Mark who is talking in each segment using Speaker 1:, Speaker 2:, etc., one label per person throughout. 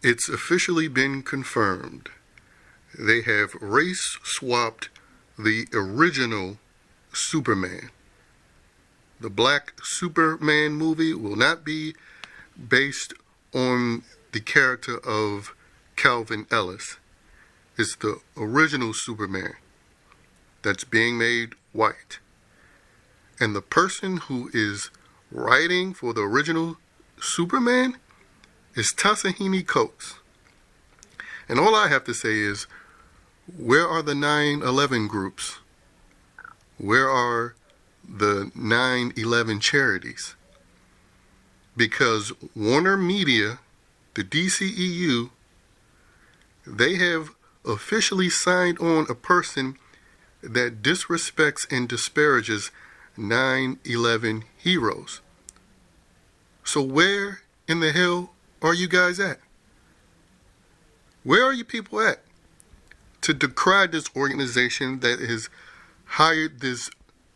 Speaker 1: It's officially been confirmed. They have race swapped the original Superman. The Black Superman movie will not be based on the character of Calvin Ellis. It's the original Superman that's being made white. And the person who is writing for the original Superman is Ta-Nehisi Coates. And all I have to say is, where are the 9/11 groups? Where are the 9/11 charities? Because Warner Media, the DCEU, they have officially signed on a person that disrespects and disparages 9/11 heroes. So where in the hell are you guys at? Where are you people at to decry this organization that has hired this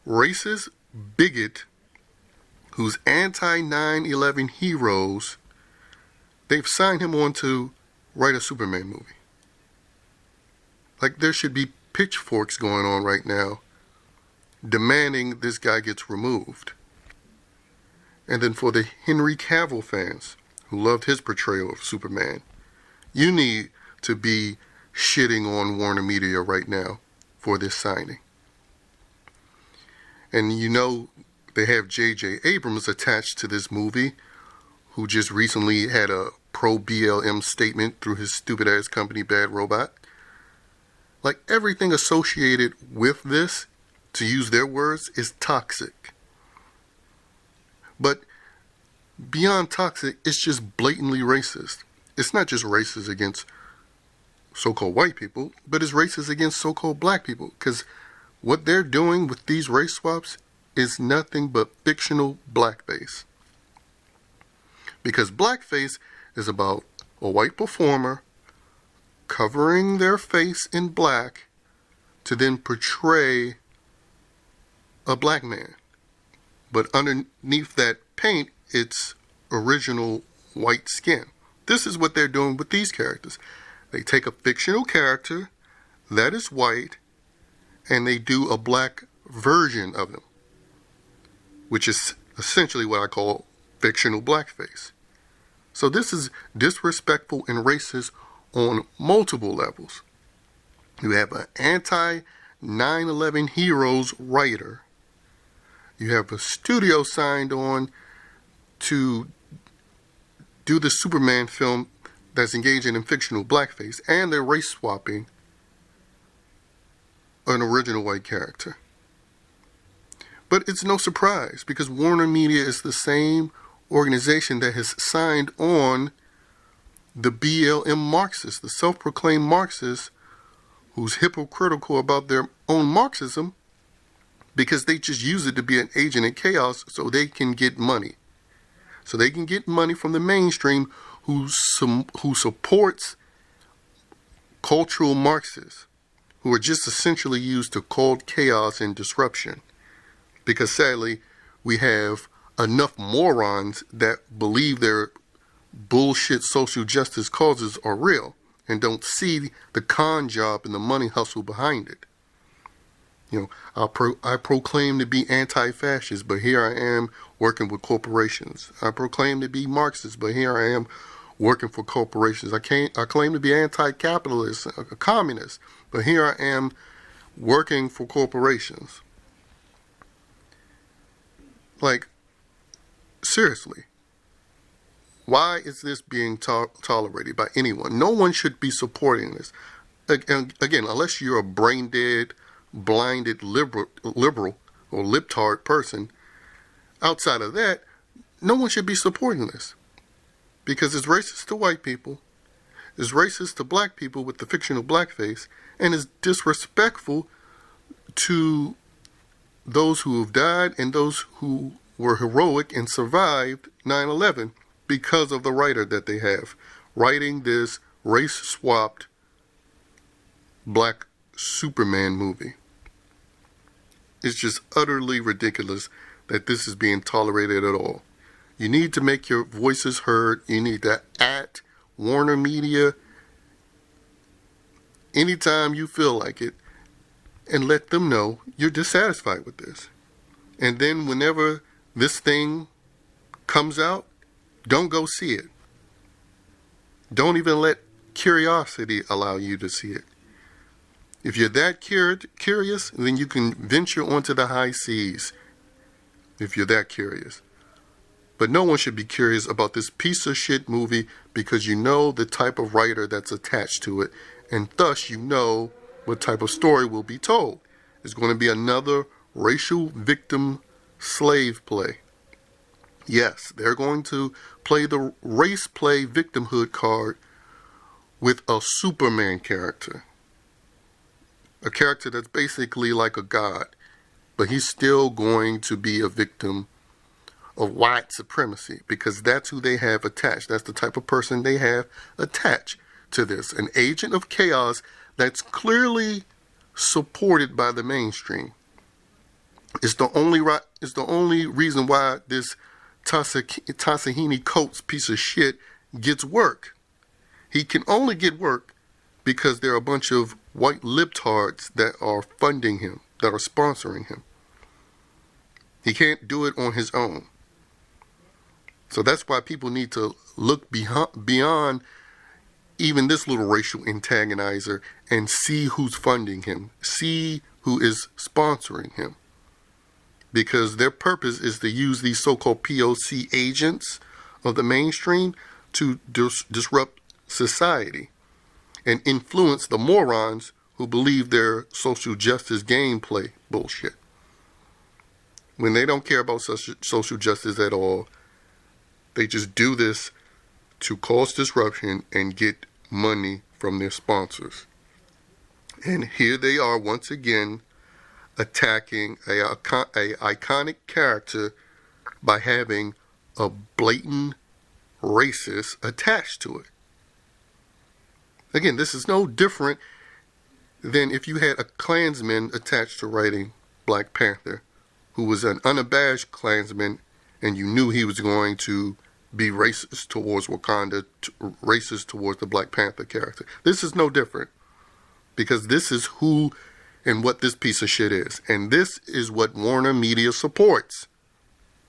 Speaker 1: racist bigot who's anti-9/11 heroes? They've signed him on to write a Superman movie. Like, there should be pitchforks going on right now demanding this guy gets removed. And then for the Henry Cavill fans who loved his portrayal of Superman, you need to be shitting on Warner Media right now for this signing. And you know they have J.J. Abrams attached to this movie, who just recently had a pro-BLM statement through his stupid-ass company, Bad Robot. Like, everything associated with this, to use their words, is toxic. But beyond toxic, it's just blatantly racist. It's not just racist against so-called white people, but it's racist against so-called black people. Because what they're doing with these race swaps is nothing but fictional blackface. Because blackface is about a white performer covering their face in black to then portray a black man. But underneath that paint, it's original white skin. This is what they're doing with these characters. They take a fictional character that is white and they do a black version of them, which is essentially what I call fictional blackface. So this is disrespectful and racist on multiple levels. You have an anti-9/11 heroes writer. You have a studio signed on to do the Superman film that's engaging in fictional blackface, and they're race swapping an original white character. But it's no surprise, because Warner Media is the same organization that has signed on the BLM Marxists, the self-proclaimed Marxists, who's hypocritical about their own Marxism, because they just use it to be an agent in chaos so they can get money. So they can get money from the mainstream who supports cultural Marxists, who are just essentially used to cause chaos and disruption. Because sadly, we have enough morons that believe their bullshit social justice causes are real and don't see the con job and the money hustle behind it. You know, I proclaim to be anti-fascist, but here I am working with corporations. I proclaim to be Marxist, but here I am working for corporations. I claim to be anti-capitalist, a communist, but here I am working for corporations. Like, seriously, why is this being tolerated by anyone? No one should be supporting this. Again, unless you're a brain-dead, blinded liberal or libtard person. Outside of that, no one should be supporting this, because it's racist to white people, it's racist to black people with the fictional blackface, and is disrespectful to those who have died and those who were heroic and survived 9/11 because of the writer that they have writing this race-swapped black Superman movie. It's just utterly ridiculous that this is being tolerated at all. You need to make your voices heard. You need to Warner Media anytime you feel like it and let them know you're dissatisfied with this. And then whenever this thing comes out, don't go see it. Don't even let curiosity allow you to see it. If you're that curious, then you can venture onto the high seas if you're that curious. But no one should be curious about this piece of shit movie because you know the type of writer that's attached to it, and thus you know what type of story will be told. It's going to be another racial victim slave play. Yes, they're going to play the race play victimhood card with a Superman character. A character that's basically like a god, but he's still going to be a victim of white supremacy because that's who they have attached. That's the type of person they have attached to this. An agent of chaos that's clearly supported by the mainstream. It's the only reason why this Tasahini Coates piece of shit gets work. He can only get work because there are a bunch of white libtards that are funding him, that are sponsoring him. He can't do it on his own. So that's why people need to look beyond even this little racial antagonizer and see who's funding him, see who is sponsoring him. Because their purpose is to use these so-called POC agents of the mainstream to disrupt society and influence the morons who believe their social justice gameplay bullshit. When they don't care about social justice at all, they just do this to cause disruption and get money from their sponsors. And here they are once again attacking a iconic character by having a blatant racist attached to it. Again, this is no different than if you had a Klansman attached to writing Black Panther, who was an unabashed Klansman, and you knew he was going to be racist towards Wakanda, racist towards the Black Panther character. This is no different, because this is who and what this piece of shit is. And this is what Warner Media supports.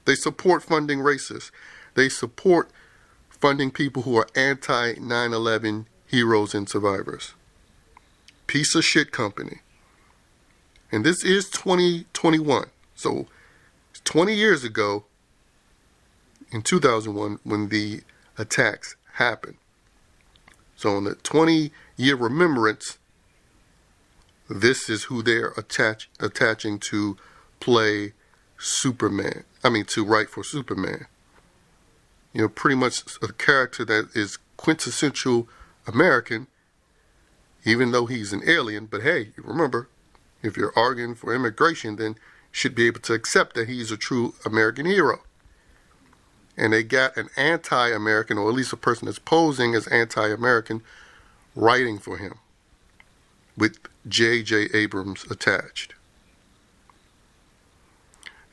Speaker 1: They support funding racists. They support funding people who are anti-9/11 heroes and survivors. Piece of shit company. And this is 2021. So 20 years ago, in 2001, when the attacks happened. So in the 20-year remembrance, this is who they're attaching to play Superman. To write for Superman. You know, pretty much a character that is quintessential American, even though he's an alien. But hey, remember, if you're arguing for immigration, then you should be able to accept that he's a true American hero. And they got an anti-American, or at least a person that's posing as anti-American, writing for him with J.J. Abrams attached.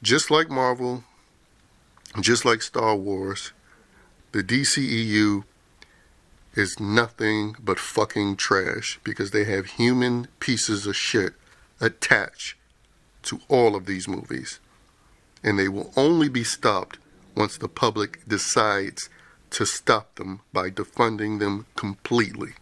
Speaker 1: Just like Marvel, just like Star Wars, the DCEU is nothing but fucking trash because they have human pieces of shit attached to all of these movies. And they will only be stopped once the public decides to stop them by defunding them completely.